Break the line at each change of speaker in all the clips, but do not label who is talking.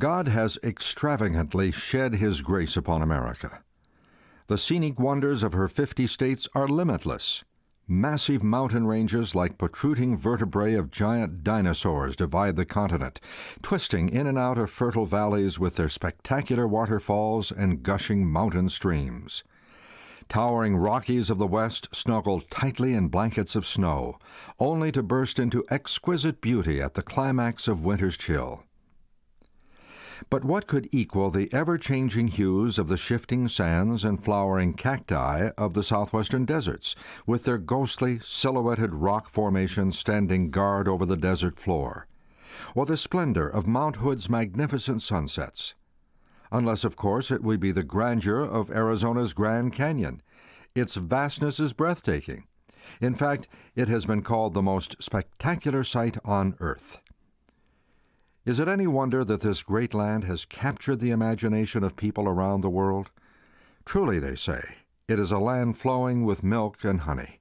God has extravagantly shed His grace upon America. The scenic wonders of her 50 states are limitless. Massive mountain ranges like protruding vertebrae of giant dinosaurs divide the continent, twisting in and out of fertile valleys with their spectacular waterfalls and gushing mountain streams. Towering Rockies of the West snuggle tightly in blankets of snow, only to burst into exquisite beauty at the climax of winter's chill. But what could equal the ever-changing hues of the shifting sands and flowering cacti of the southwestern deserts, with their ghostly, silhouetted rock formations standing guard over the desert floor, or the splendor of Mount Hood's magnificent sunsets? Unless, of course, it would be the grandeur of Arizona's Grand Canyon. Its vastness is breathtaking. In fact, it has been called the most spectacular sight on Earth. Is it any wonder that this great land has captured the imagination of people around the world? Truly, they say, it is a land flowing with milk and honey.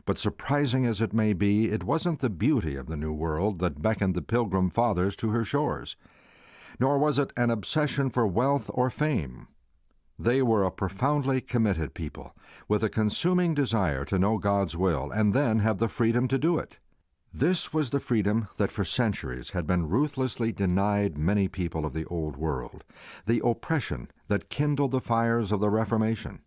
But surprising as it may be, it wasn't the beauty of the New World that beckoned the Pilgrim Fathers to her shores, nor was it an obsession for wealth or fame. They were a profoundly committed people, with a consuming desire to know God's will and then have the freedom to do it. This was the freedom that for centuries had been ruthlessly denied many people of the Old World, the oppression that kindled the fires of the Reformation.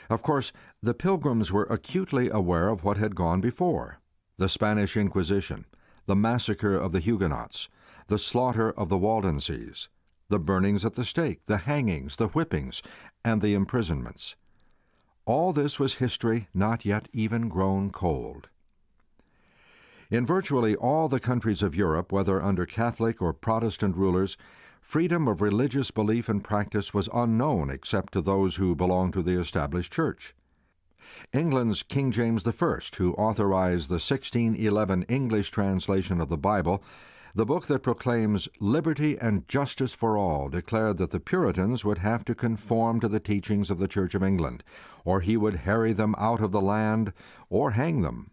Of course, the Pilgrims were acutely aware of what had gone before: the Spanish Inquisition, the massacre of the Huguenots, the slaughter of the Waldenses, the burnings at the stake, the hangings, the whippings, and the imprisonments. All this was history not yet even grown cold. In virtually all the countries of Europe, whether under Catholic or Protestant rulers, freedom of religious belief and practice was unknown except to those who belonged to the established church. England's King James I, who authorized the 1611 English translation of the Bible, the book that proclaims liberty and justice for all, declared that the Puritans would have to conform to the teachings of the Church of England, or he would harry them out of the land or hang them.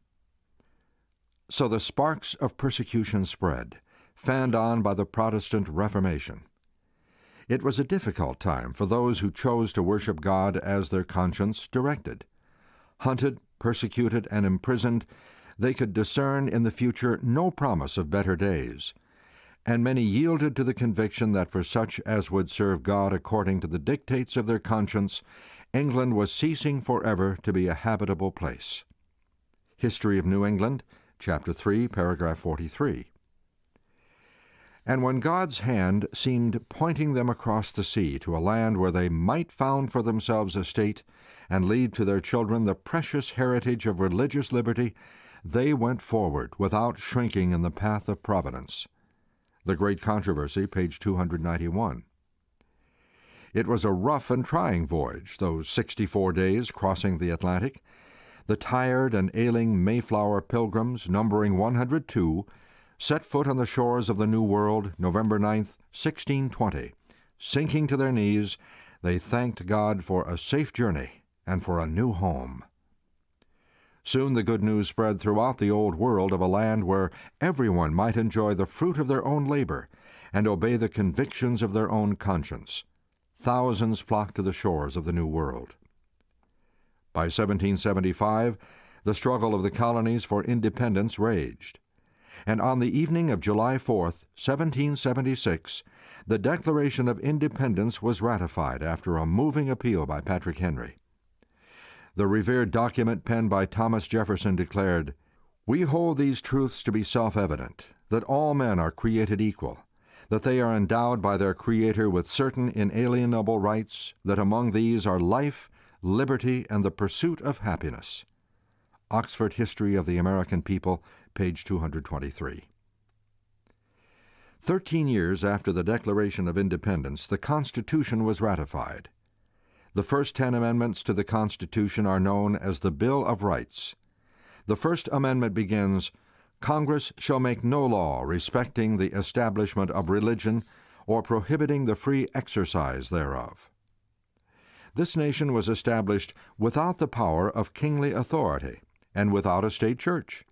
So the sparks of persecution spread, fanned on by the Protestant Reformation. It was a difficult time for those who chose to worship God as their conscience directed. Hunted, persecuted, and imprisoned, they could discern in the future no promise of better days, and many yielded to the conviction that for such as would serve God according to the dictates of their conscience, England was ceasing forever to be a habitable place. History of New England, Chapter 3, paragraph 43. And when God's hand seemed pointing them across the sea to a land where they might found for themselves a state and leave to their children the precious heritage of religious liberty, they went forward without shrinking in the path of providence. The Great Controversy, page 291. It was a rough and trying voyage, those 64 days crossing the Atlantic. The tired and ailing Mayflower Pilgrims, numbering 102, set foot on the shores of the New World November 9, 1620. Sinking to their knees, they thanked God for a safe journey and for a new home. Soon the good news spread throughout the Old World of a land where everyone might enjoy the fruit of their own labor and obey the convictions of their own conscience. Thousands flocked to the shores of the New World. By 1775, the struggle of the colonies for independence raged, and on the evening of July 4, 1776, the Declaration of Independence was ratified after a moving appeal by Patrick Henry. The revered document penned by Thomas Jefferson declared, "We hold these truths to be self-evident, that all men are created equal, that they are endowed by their Creator with certain inalienable rights, that among these are life, liberty, and the pursuit of happiness." Oxford History of the American People, page 223. 13 years after the Declaration of Independence, the Constitution was ratified. The first 10 amendments to the Constitution are known as the Bill of Rights. The First Amendment begins, "Congress shall make no law respecting the establishment of religion or prohibiting the free exercise thereof." This nation was established without the power of kingly authority and without a state church.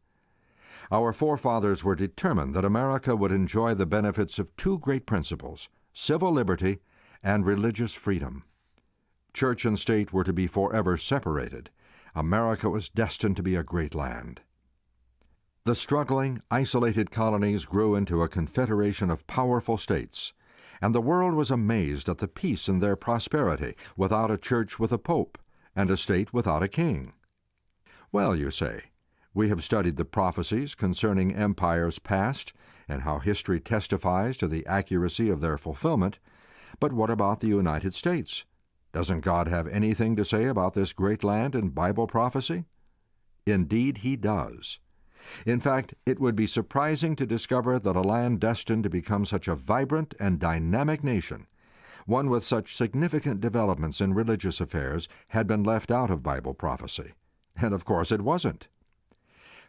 Our forefathers were determined that America would enjoy the benefits of two great principles: civil liberty and religious freedom. Church and state were to be forever separated. America was destined to be a great land. The struggling, isolated colonies grew into a confederation of powerful states, and the world was amazed at the peace in their prosperity, without a church with a pope, and a state without a king. Well, you say, we have studied the prophecies concerning empires past, and how history testifies to the accuracy of their fulfillment, but what about the United States? Doesn't God have anything to say about this great land in Bible prophecy? Indeed, He does. In fact, it would be surprising to discover that a land destined to become such a vibrant and dynamic nation, one with such significant developments in religious affairs, had been left out of Bible prophecy. And of course it wasn't.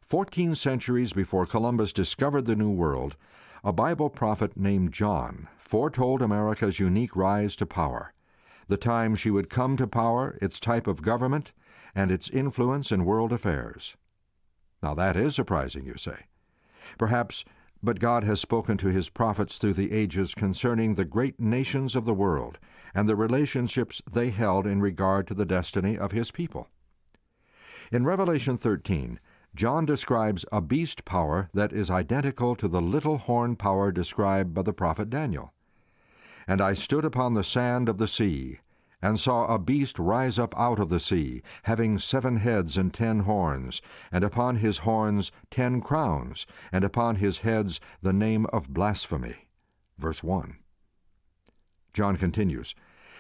14 centuries before Columbus discovered the New World, a Bible prophet named John foretold America's unique rise to power, the time she would come to power, its type of government, and its influence in world affairs. Now that is surprising, you say. Perhaps, but God has spoken to His prophets through the ages concerning the great nations of the world and the relationships they held in regard to the destiny of His people. In Revelation 13, John describes a beast power that is identical to the little horn power described by the prophet Daniel. And I stood upon the sand of the sea, and saw a beast rise up out of the sea, having 7 heads and 10 horns, and upon his horns 10 crowns, and upon his heads the name of blasphemy. Verse 1. John continues,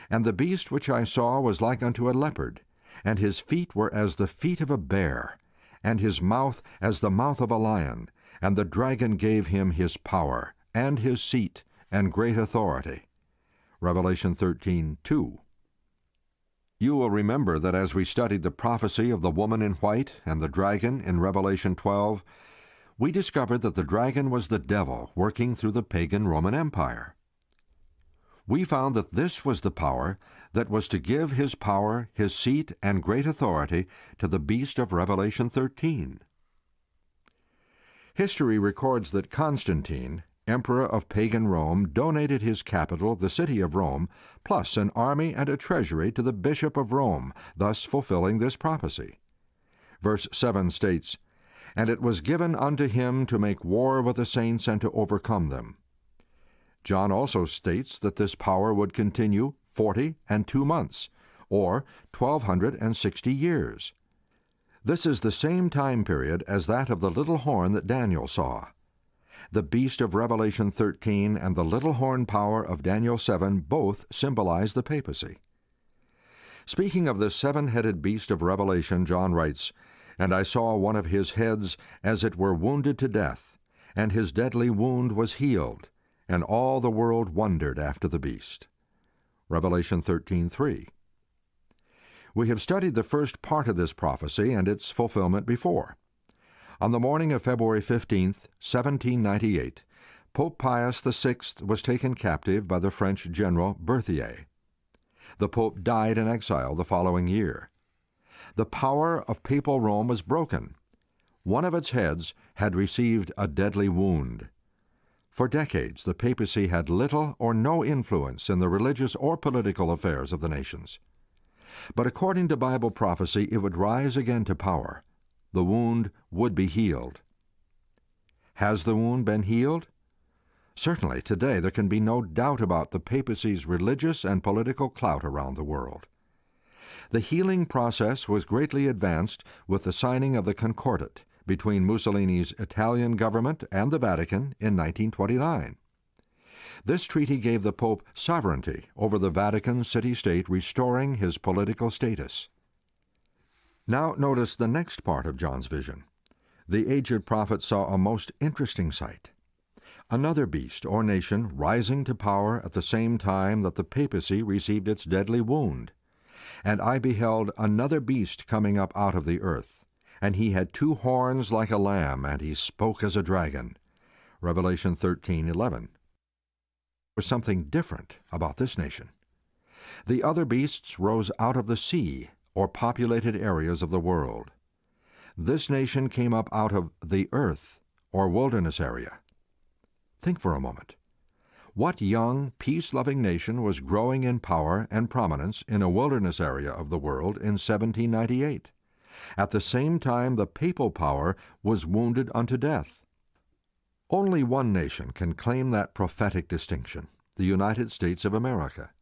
And the beast which I saw was like unto a leopard, and his feet were as the feet of a bear, and his mouth as the mouth of a lion, and the dragon gave him his power, and his seat, and great authority. Revelation 13:2. You will remember that as we studied the prophecy of the woman in white and the dragon in Revelation 12, we discovered that the dragon was the devil working through the pagan Roman Empire. We found that this was the power that was to give his power, his seat, and great authority to the beast of Revelation 13. History records that Constantine, emperor of pagan Rome, donated his capital, the city of Rome, plus an army and a treasury to the bishop of Rome, thus fulfilling this prophecy. Verse 7 states, And it was given unto him to make war with the saints and to overcome them. John also states that this power would continue 42 months, or 1,260 years. This is the same time period as that of the little horn that Daniel saw. The beast of Revelation 13 and the little horn power of Daniel 7 both symbolize the papacy. Speaking of the 7-headed beast of Revelation, John writes, And I saw one of his heads as it were wounded to death, and his deadly wound was healed, and all the world wondered after the beast. Revelation 13:3. We have studied the first part of this prophecy and its fulfillment before. On the morning of February 15, 1798, Pope Pius VI was taken captive by the French general Berthier. The Pope died in exile the following year. The power of papal Rome was broken. One of its heads had received a deadly wound. For decades, the papacy had little or no influence in the religious or political affairs of the nations. But according to Bible prophecy, it would rise again to power. The wound would be healed. Has the wound been healed? Certainly, today there can be no doubt about the papacy's religious and political clout around the world. The healing process was greatly advanced with the signing of the Concordat between Mussolini's Italian government and the Vatican in 1929. This treaty gave the Pope sovereignty over the Vatican city-state, restoring his political status. Now notice the next part of John's vision. The aged prophet saw a most interesting sight. Another beast or nation rising to power at the same time that the papacy received its deadly wound. And I beheld another beast coming up out of the earth, and he had 2 horns like a lamb, and he spoke as a dragon. Revelation 13:11. There was something different about this nation. The other beasts rose out of the sea, or populated areas of the world. This nation came up out of the earth, or wilderness area. Think for a moment. What young, peace-loving nation was growing in power and prominence in a wilderness area of the world in 1798? At the same time, the papal power was wounded unto death. Only one nation can claim that prophetic distinction, the United States of America.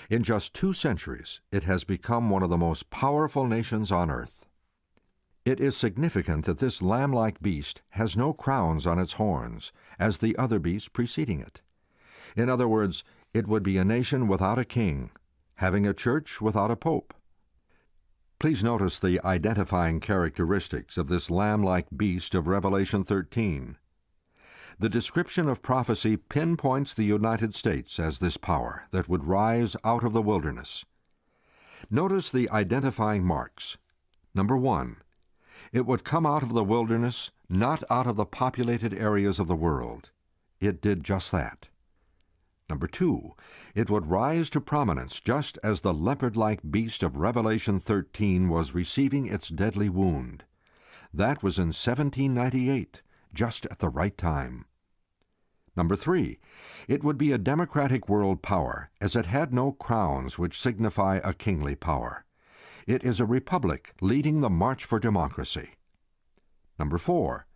In just 2 centuries, it has become one of the most powerful nations on earth. It is significant that this lamb-like beast has no crowns on its horns, as the other beasts preceding it. In other words, it would be a nation without a king, having a church without a pope. Please notice the identifying characteristics of this lamb-like beast of Revelation 13. The description of prophecy pinpoints the United States as this power that would rise out of the wilderness. Notice the identifying marks. Number 1, it would come out of the wilderness, not out of the populated areas of the world. It did just that. Number 2, it would rise to prominence just as the leopard-like beast of Revelation 13 was receiving its deadly wound. That was in 1798, just at the right time. Number 3, it would be a democratic world power, as it had no crowns which signify a kingly power. It is a republic leading the march for democracy. Number 4,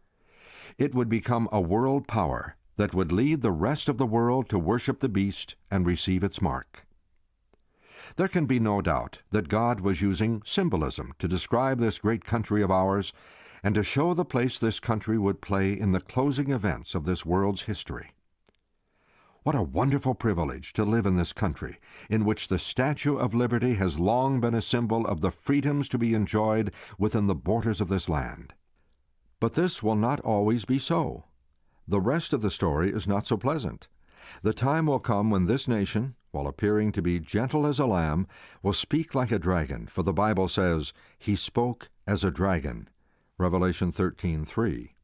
it would become a world power that would lead the rest of the world to worship the beast and receive its mark. There can be no doubt that God was using symbolism to describe this great country of ours and to show the place this country would play in the closing events of this world's history. What a wonderful privilege to live in this country, in which the Statue of Liberty has long been a symbol of the freedoms to be enjoyed within the borders of this land. But this will not always be so. The rest of the story is not so pleasant. The time will come when this nation, while appearing to be gentle as a lamb, will speak like a dragon, for the Bible says, "He spoke as a dragon." Revelation 13:3.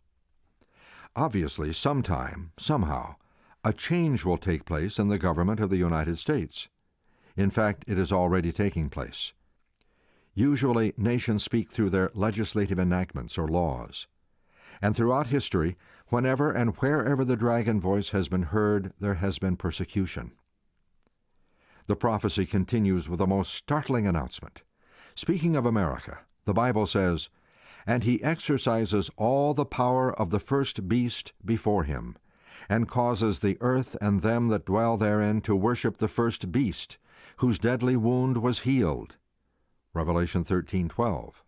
Obviously, sometime, somehow, a change will take place in the government of the United States. In fact, it is already taking place. Usually, nations speak through their legislative enactments or laws. And throughout history, whenever and wherever the dragon voice has been heard, there has been persecution. The prophecy continues with a most startling announcement. Speaking of America, the Bible says, "And he exercises all the power of the first beast before him, and causes the earth and them that dwell therein to worship the first beast, whose deadly wound was healed." Revelation 13:12.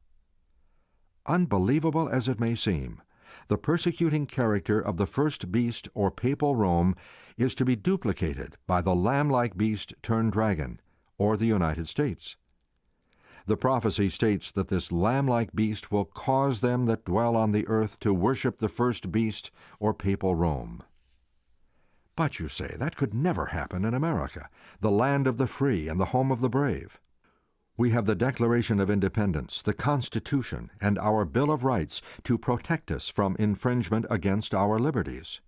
Unbelievable as it may seem, the persecuting character of the first beast or papal Rome is to be duplicated by the lamb-like beast turned dragon, or the United States. The prophecy states that this lamb-like beast will cause them that dwell on the earth to worship the first beast or papal Rome. But you say, that could never happen in America, the land of the free and the home of the brave. We have the Declaration of Independence, the Constitution, and our Bill of Rights to protect us from infringement against our liberties.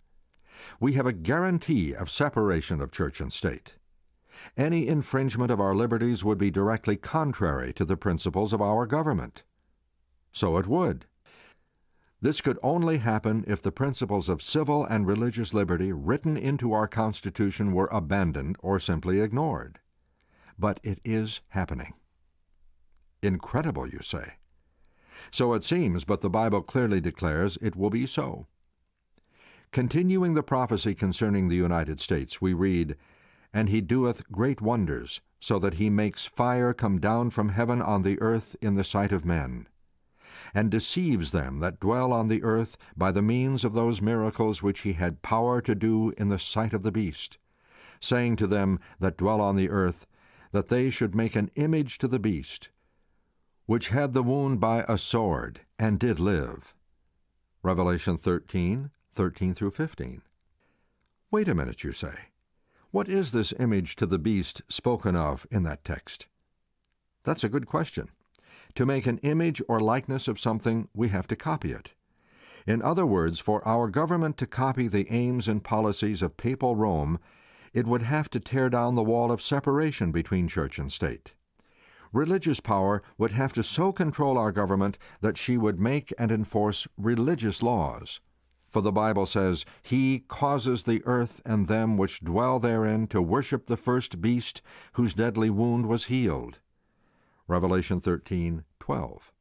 We have a guarantee of separation of church and state. Any infringement of our liberties would be directly contrary to the principles of our government. So it would. This could only happen if the principles of civil and religious liberty written into our Constitution were abandoned or simply ignored. But it is happening. Incredible, you say. So it seems, but the Bible clearly declares it will be so. Continuing the prophecy concerning the United States, we read, "And he doeth great wonders, so that he makes fire come down from heaven on the earth in the sight of men, and deceives them that dwell on the earth by the means of those miracles which he had power to do in the sight of the beast, saying to them that dwell on the earth, that they should make an image to the beast, which had the wound by a sword, and did live." Revelation 13:13-15. Wait a minute, you say. What is this image to the beast spoken of in that text? That's a good question. To make an image or likeness of something, we have to copy it. In other words, for our government to copy the aims and policies of papal Rome, it would have to tear down the wall of separation between church and state. Religious power would have to so control our government that she would make and enforce religious laws. For the Bible says, "He causes the earth and them which dwell therein to worship the first beast, whose deadly wound was healed." Revelation 13:12.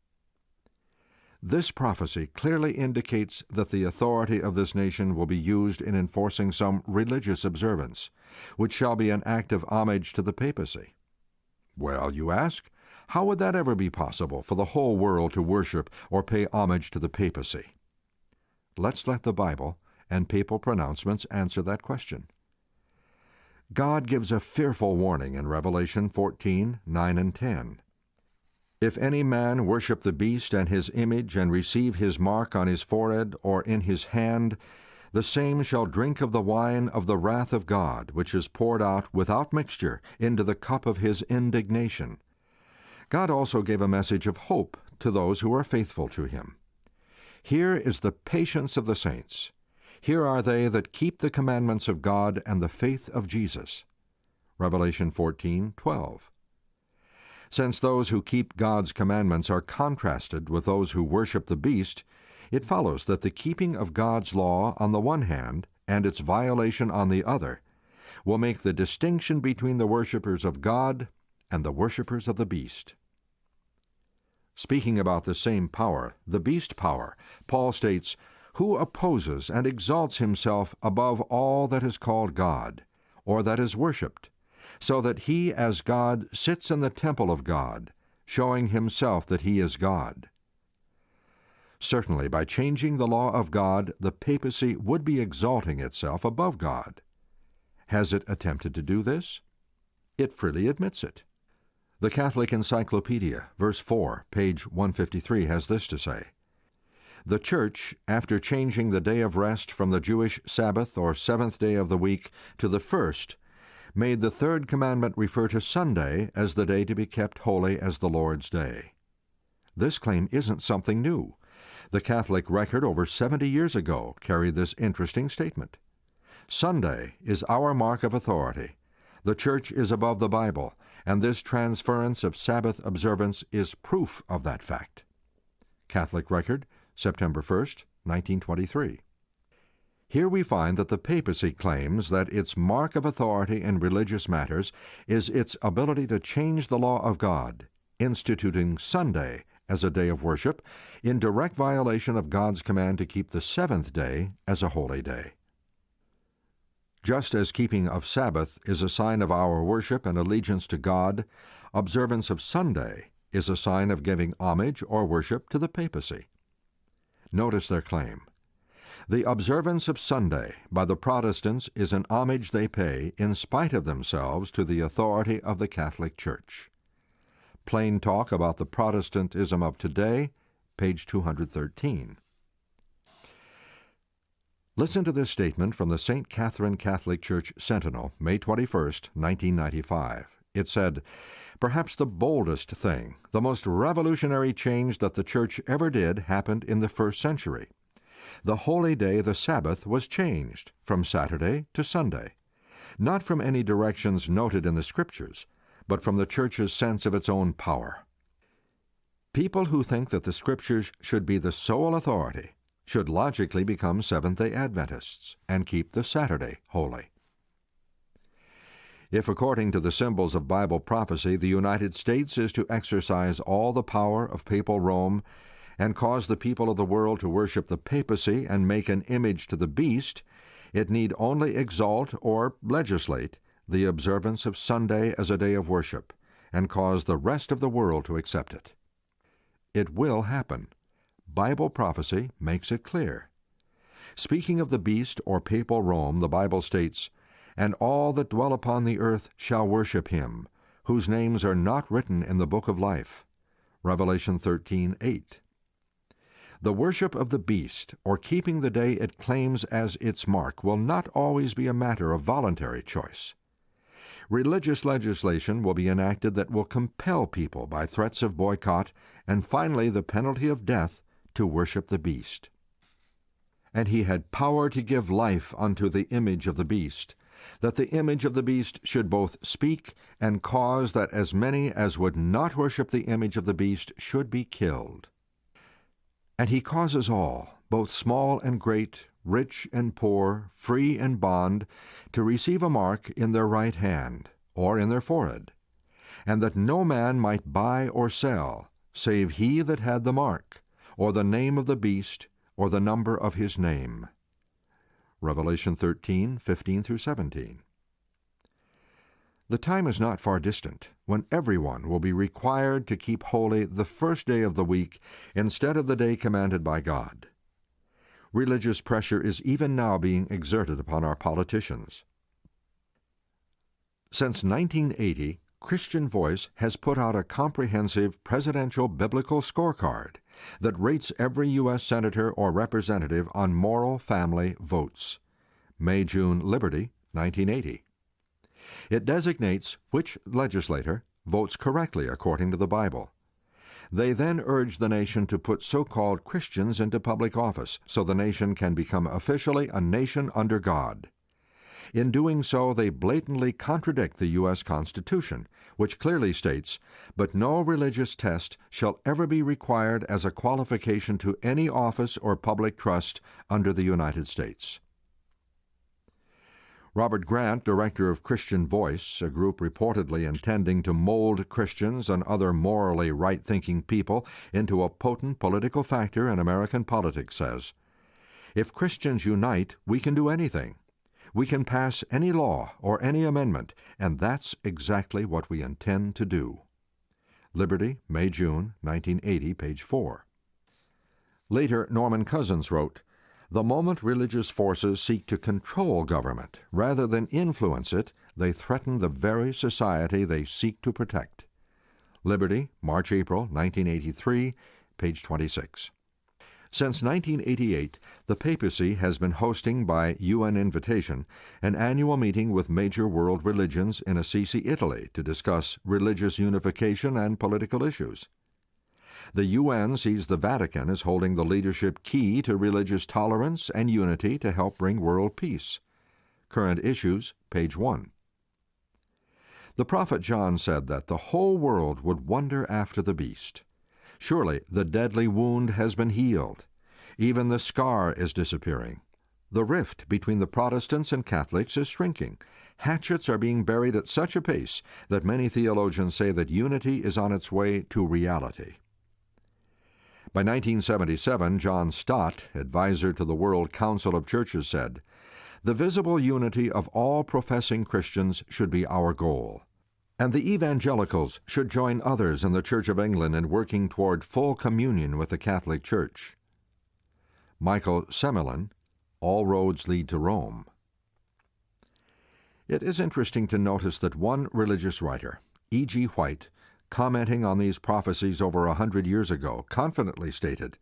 This prophecy clearly indicates that the authority of this nation will be used in enforcing some religious observance, which shall be an act of homage to the papacy. Well, you ask, how would that ever be possible for the whole world to worship or pay homage to the papacy? Let's let the Bible and papal pronouncements answer that question. God gives a fearful warning in Revelation 14:9 and 10. "If any man worship the beast and his image, and receive his mark on his forehead or in his hand, the same shall drink of the wine of the wrath of God, which is poured out without mixture into the cup of his indignation." God also gave a message of hope to those who are faithful to him. Here is the patience of the saints. Here are they that keep the commandments of God and the faith of Jesus. Revelation 14:12. Since those who keep God's commandments are contrasted with those who worship the beast, it follows that the keeping of God's law on the one hand and its violation on the other will make the distinction between the worshipers of God and the worshipers of the beast. Speaking about the same power, the beast power, Paul states, "Who opposes and exalts himself above all that is called God, or that is worshipped, so that he as God sits in the temple of God, showing himself that he is God." Certainly, by changing the law of God, the papacy would be exalting itself above God. Has it attempted to do this? It freely admits it. The Catholic Encyclopedia, verse 4, page 153, has this to say: "The Church, after changing the day of rest from the Jewish Sabbath or seventh day of the week to the first, made the third commandment refer to Sunday as the day to be kept holy as the Lord's day." This claim isn't something new. The Catholic record over 70 years ago carried this interesting statement: "Sunday is our mark of authority. The Church is above the Bible, and this transference of Sabbath observance is proof of that fact." Catholic Record, September 1st, 1923. Here we find that the papacy claims that its mark of authority in religious matters is its ability to change the law of God, instituting Sunday as a day of worship, in direct violation of God's command to keep the seventh day as a holy day. Just as keeping of Sabbath is a sign of our worship and allegiance to God, observance of Sunday is a sign of giving homage or worship to the papacy. Notice their claim. The observance of Sunday by the Protestants is an homage they pay in spite of themselves to the authority of the Catholic Church. Plain Talk About the Protestantism of Today, page 213. Listen to this statement from the St. Catherine Catholic Church Sentinel, May 21, 1995. It said, "Perhaps the boldest thing, the most revolutionary change that the Church ever did happened in the first century. The holy day, the Sabbath, was changed from Saturday to Sunday, not from any directions noted in the Scriptures, but from the Church's sense of its own power. People who think that the Scriptures should be the sole authority should logically become Seventh-day Adventists and keep the Saturday holy." If, according to the symbols of Bible prophecy, the United States is to exercise all the power of papal Rome and cause the people of the world to worship the papacy and make an image to the beast, it need only exalt or legislate the observance of Sunday as a day of worship and cause the rest of the world to accept it. It will happen. Bible prophecy makes it clear. Speaking of the beast or papal Rome, the Bible states, "And all that dwell upon the earth shall worship him, whose names are not written in the book of life." Revelation 13:8. The worship of the beast, or keeping the day it claims as its mark, will not always be a matter of voluntary choice. Religious legislation will be enacted that will compel people by threats of boycott and finally the penalty of death to worship the beast. "And he had power to give life unto the image of the beast, that the image of the beast should both speak and cause that as many as would not worship the image of the beast should be killed. And he causes all, both small and great, rich and poor, free and bond, to receive a mark in their right hand, or in their forehead, and that no man might buy or sell, save he that had the mark, or the name of the beast, or the number of his name. Revelation 13:15-17. The time is not far distant when everyone will be required to keep holy the first day of the week instead of the day commanded by God. Religious pressure is even now being exerted upon our politicians. Since 1980, Christian Voice has put out a comprehensive presidential biblical scorecard that rates every U.S. senator or representative on moral family votes. May-June Liberty, 1980. It designates which legislator votes correctly according to the Bible. They then urge the nation to put so-called Christians into public office so the nation can become officially a nation under God. In doing so, they blatantly contradict the U.S. Constitution, which clearly states, "But no religious test shall ever be required as a qualification to any office or public trust under the United States." Robert Grant, director of Christian Voice, a group reportedly intending to mold Christians and other morally right-thinking people into a potent political factor in American politics, says, "If Christians unite, we can do anything. We can pass any law or any amendment, and that's exactly what we intend to do." Liberty, May-June, 1980, page 4. Later, Norman Cousins wrote, "The moment religious forces seek to control government rather than influence it, they threaten the very society they seek to protect." Liberty, March-April, 1983, page 26. Since 1988, the papacy has been hosting, by UN invitation, an annual meeting with major world religions in Assisi, Italy, to discuss religious unification and political issues. The UN sees the Vatican as holding the leadership key to religious tolerance and unity to help bring world peace. Current Issues, page 1. The prophet John said that the whole world would wonder after the beast. Surely the deadly wound has been healed. Even the scar is disappearing. The rift between the Protestants and Catholics is shrinking. Hatchets are being buried at such a pace that many theologians say that unity is on its way to reality. By 1977, John Stott, advisor to the World Council of Churches, said, "The visible unity of all professing Christians should be our goal. And the evangelicals should join others in the Church of England in working toward full communion with the Catholic Church." Michael Semelin, All Roads Lead to Rome. It is interesting to notice that one religious writer, E.G. White, commenting on these prophecies over 100 years ago, confidently stated,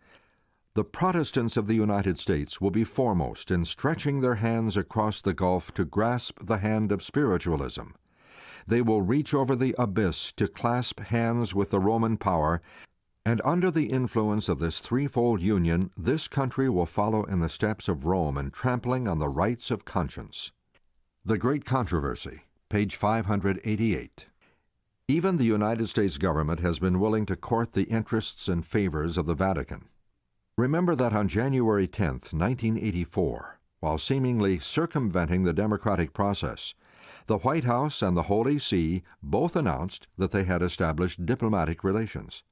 "The Protestants of the United States will be foremost in stretching their hands across the gulf to grasp the hand of spiritualism. They will reach over the abyss to clasp hands with the Roman power, and under the influence of this threefold union, this country will follow in the steps of Rome in trampling on the rights of conscience." The Great Controversy, page 588. Even the United States government has been willing to court the interests and favors of the Vatican. Remember that on January 10, 1984, while seemingly circumventing the democratic process, the White House and the Holy See both announced that they had established diplomatic relations.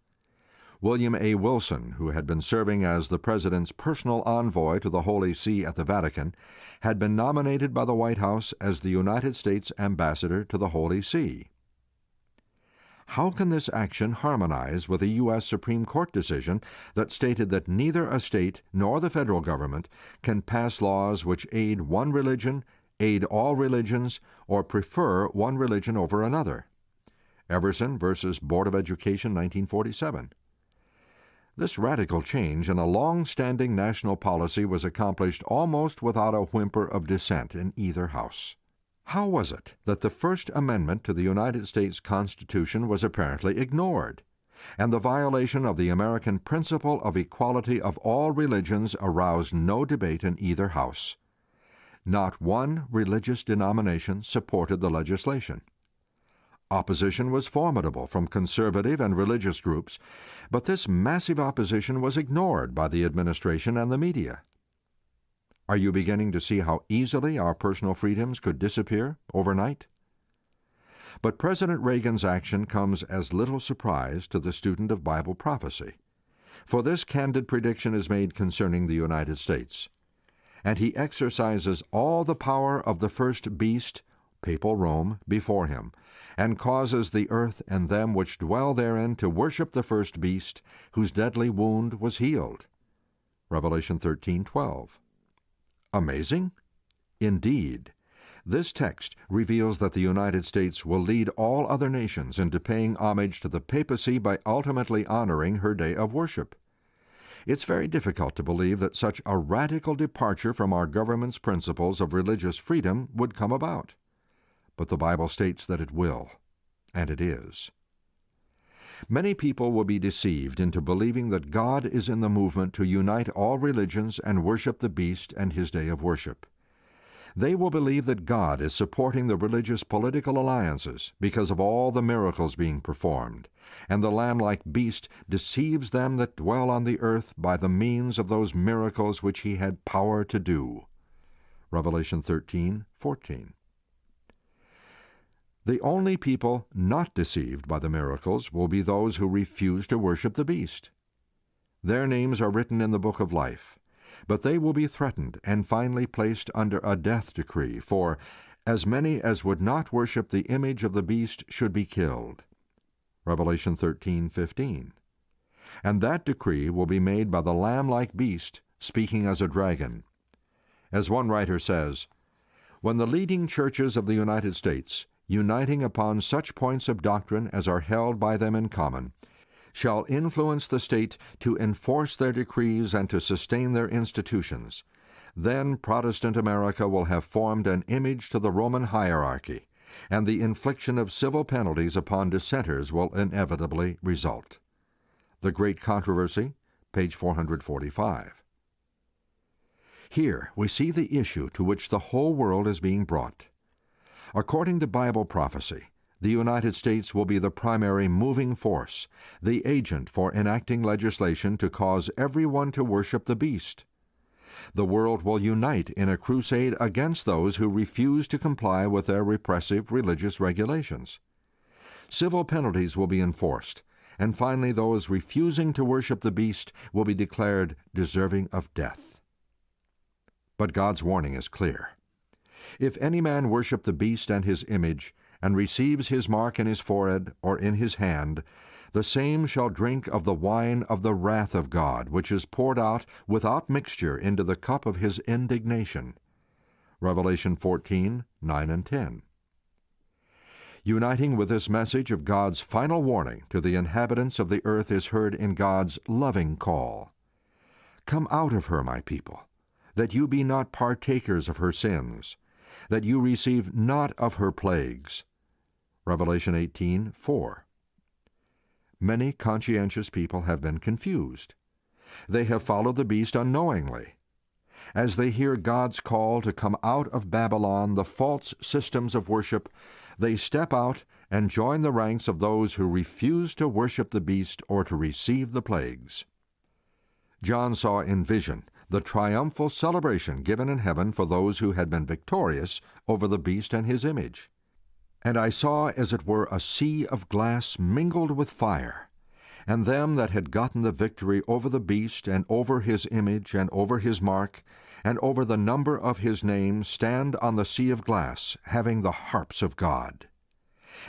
William A. Wilson, who had been serving as the President's personal envoy to the Holy See at the Vatican, had been nominated by the White House as the United States ambassador to the Holy See. How can this action harmonize with a U.S. Supreme Court decision that stated that neither a state nor the federal government can pass laws which aid one religion, aid all religions, or prefer one religion over another? Everson v. Board of Education, 1947. This radical change in a long-standing national policy was accomplished almost without a whimper of dissent in either house. How was it that the First Amendment to the United States Constitution was apparently ignored, and the violation of the American principle of equality of all religions aroused no debate in either house? Not one religious denomination supported the legislation. Opposition was formidable from conservative and religious groups, but this massive opposition was ignored by the administration and the media. Are you beginning to see how easily our personal freedoms could disappear overnight? But President Reagan's action comes as little surprise to the student of Bible prophecy, for this candid prediction is made concerning the United States. And he exercises all the power of the first beast, papal Rome, before him, and causes the earth and them which dwell therein to worship the first beast, whose deadly wound was healed. Revelation 13:12. Amazing? Indeed. This text reveals that the United States will lead all other nations into paying homage to the papacy by ultimately honoring her day of worship. It's very difficult to believe that such a radical departure from our government's principles of religious freedom would come about. But the Bible states that it will, and it is. Many people will be deceived into believing that God is in the movement to unite all religions and worship the beast and his day of worship. They will believe that God is supporting the religious political alliances because of all the miracles being performed, and the lamb-like beast deceives them that dwell on the earth by the means of those miracles which he had power to do. Revelation 13:14. The only people not deceived by the miracles will be those who refuse to worship the beast. Their names are written in the book of life, but they will be threatened and finally placed under a death decree, for as many as would not worship the image of the beast should be killed. Revelation 13:15. And that decree will be made by the lamb-like beast, speaking as a dragon. As one writer says, when the leading churches of the United States, uniting upon such points of doctrine as are held by them in common, shall influence the state to enforce their decrees and to sustain their institutions, then Protestant America will have formed an image to the Roman hierarchy, and the infliction of civil penalties upon dissenters will inevitably result. The Great Controversy, page 445. Here we see the issue to which the whole world is being brought. According to Bible prophecy, the United States will be the primary moving force, the agent for enacting legislation to cause everyone to worship the beast. The world will unite in a crusade against those who refuse to comply with their repressive religious regulations. Civil penalties will be enforced, and finally those refusing to worship the beast will be declared deserving of death. But God's warning is clear. If any man worship the beast and his image, and receives his mark in his forehead or in his hand, the same shall drink of the wine of the wrath of God, which is poured out without mixture into the cup of his indignation. Revelation 14:9 and 10. Uniting with this message of God's final warning to the inhabitants of the earth is heard in God's loving call. Come out of her, my people, that you be not partakers of her sins, that you receive not of her plagues. Revelation 18:4. Many conscientious people have been confused. They have followed the beast unknowingly. As they hear God's call to come out of Babylon, the false systems of worship, they step out and join the ranks of those who refuse to worship the beast or to receive the plagues. John saw in vision the triumphal celebration given in heaven for those who had been victorious over the beast and his image. And I saw as it were a sea of glass mingled with fire, and them that had gotten the victory over the beast and over his image and over his mark and over the number of his name stand on the sea of glass, having the harps of God.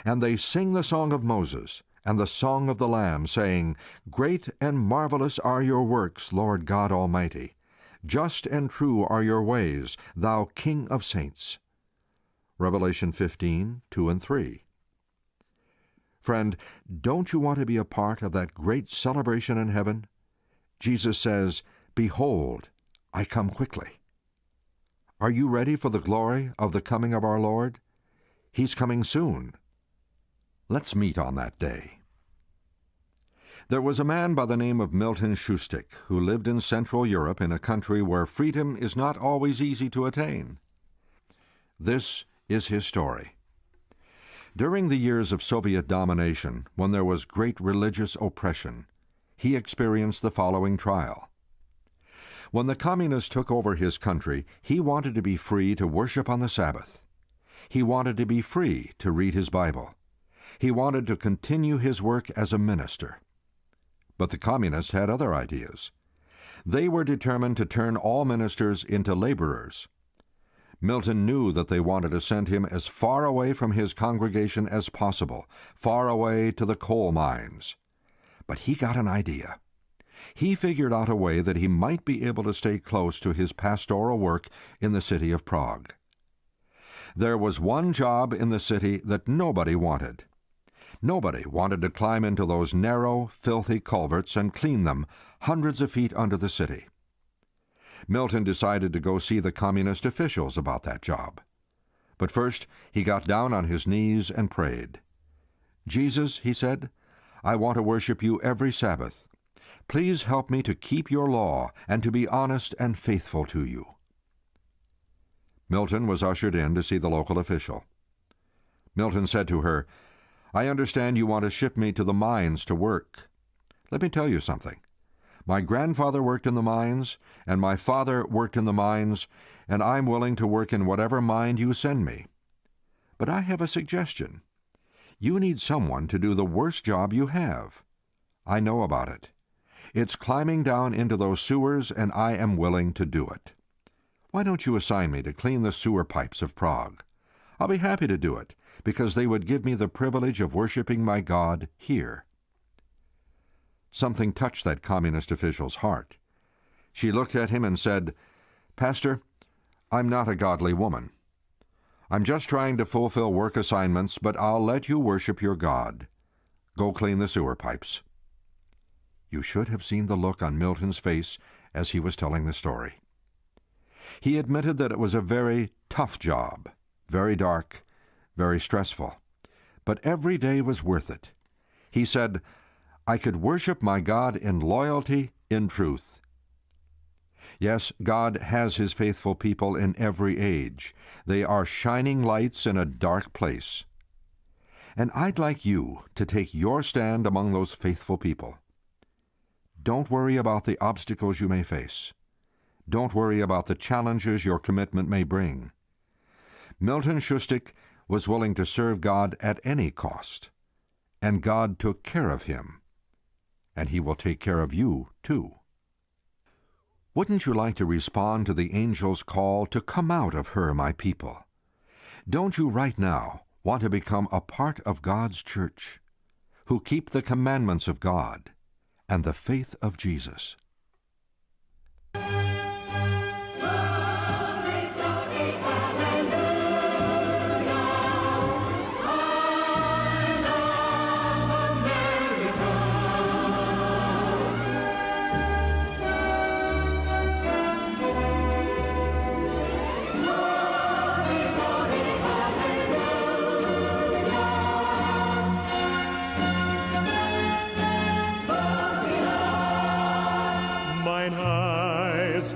And they sing the song of Moses and the song of the Lamb, saying, Great and marvelous are your works, Lord God Almighty. Just and true are your ways, thou King of saints. Revelation 15:2 and 3. Friend, don't you want to be a part of that great celebration in heaven? Jesus says, Behold, I come quickly. Are you ready for the glory of the coming of our Lord? He's coming soon. Let's meet on that day. There was a man by the name of Milton Schustic who lived in Central Europe in a country where freedom is not always easy to attain. This is his story. During the years of Soviet domination, when there was great religious oppression, he experienced the following trial. When the communists took over his country, he wanted to be free to worship on the Sabbath. He wanted to be free to read his Bible. He wanted to continue his work as a minister. But the communists had other ideas. They were determined to turn all ministers into laborers. Milton knew that they wanted to send him as far away from his congregation as possible, far away to the coal mines. But he got an idea. He figured out a way that he might be able to stay close to his pastoral work in the city of Prague. There was one job in the city that nobody wanted. Nobody wanted to climb into those narrow, filthy culverts and clean them hundreds of feet under the city. Milton decided to go see the communist officials about that job. But first, he got down on his knees and prayed. "Jesus," he said, "I want to worship you every Sabbath. Please help me to keep your law and to be honest and faithful to you." Milton was ushered in to see the local official. Milton said to her, "I understand you want to ship me to the mines to work. Let me tell you something. My grandfather worked in the mines, and my father worked in the mines, and I'm willing to work in whatever mine you send me. But I have a suggestion. You need someone to do the worst job you have. I know about it. It's climbing down into those sewers, and I am willing to do it. Why don't you assign me to clean the sewer pipes of Prague? I'll be happy to do it, because they would give me the privilege of worshiping my God here." Something touched that communist official's heart. She looked at him and said, "Pastor, I'm not a godly woman. I'm just trying to fulfill work assignments, but I'll let you worship your God. Go clean the sewer pipes." You should have seen the look on Milton's face as he was telling the story. He admitted that it was a very tough job, very dark, very stressful, but every day was worth it. He said, "I could worship my God in loyalty, in truth." Yes, God has His faithful people in every age. They are shining lights in a dark place. And I'd like you to take your stand among those faithful people. Don't worry about the obstacles you may face. Don't worry about the challenges your commitment may bring. Milton Shustik was willing to serve God at any cost, and God took care of him. And He will take care of you, too. Wouldn't you like to respond to the angel's call to come out of her, my people? Don't you right now want to become a part of God's church, who keep the commandments of God and the faith of Jesus?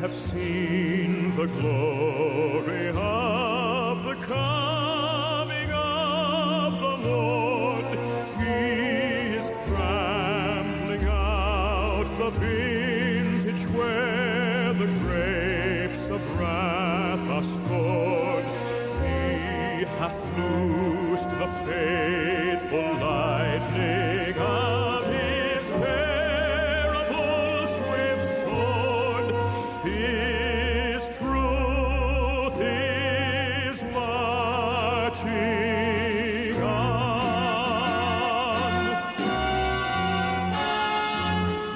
Have seen the glory of the coming of the Lord. He is trampling out the vintage where the grapes of wrath are stored. He hath loosed the faithful lightning of His terrible swift sword. His truth is marching on.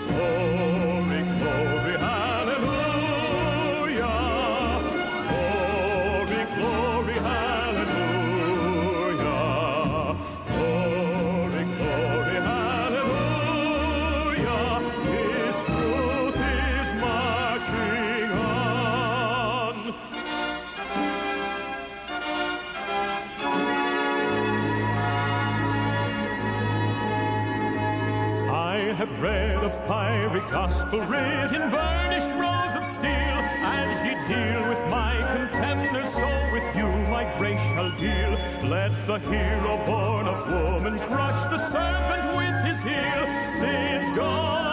Glory, glory, hallelujah. Glory, glory, hallelujah. Glory, glory, hallelujah. His truth is marching on. I have read a fiery gospel writ in burnished rows of steel, and He deal with my contenders, so with you my grace shall deal. Let the hero born of woman crush the serpent with his heel, since God